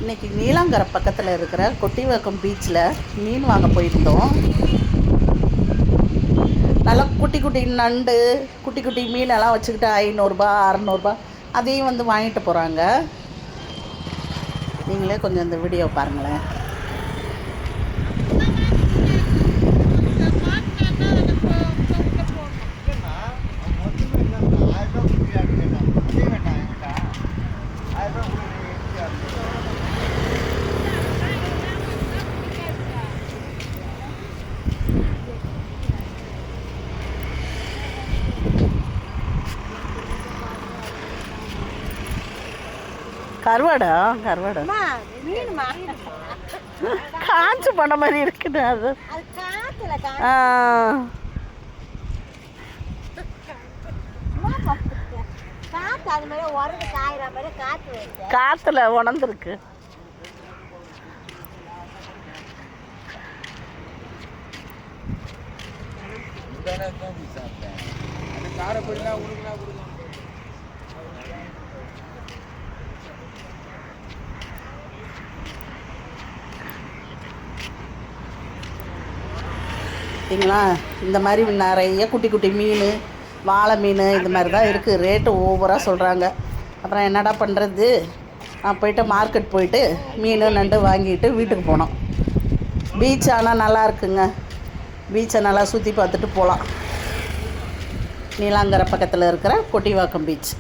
இன்றைக்கி நீலாங்கரை பக்கத்தில் இருக்கிற கொட்டிவாக்கம் பீச்சில் மீன் வாங்க போயிருந்தோம். நல்லா குட்டி குட்டி நண்டு, குட்டி குட்டி மீனெல்லாம் வச்சுக்கிட்டு 500ரூபா 600ரூபா அதையும் வந்து வாங்கிட்டு போகிறாங்க. நீங்களே கொஞ்சம் இந்த வீடியோ பாருங்களேன். கருவாடா காய்ச்சி பண்ண மாதிரி இருக்குது. அது காத்துல உணர்ந்துருக்கு. பார்த்தீங்களா, இந்த மாதிரி நிறைய குட்டி குட்டி மீன், வாழை மீன் இந்த மாதிரி தான் இருக்குது. ரேட்டு ஓவராக சொல்கிறாங்க. அப்புறம் என்னடா பண்ணுறது, நான் போய்ட்டு மார்க்கெட் போயிட்டு மீன் நண்டு வாங்கிட்டு வீட்டுக்கு போனோம். பீச் ஆனால் நல்லா இருக்குங்க. பீச்சை நல்லா சுற்றி பார்த்துட்டு போகலாம். நீலாங்கரை பக்கத்தில் இருக்கிற கொட்டிவாக்கம் பீச்.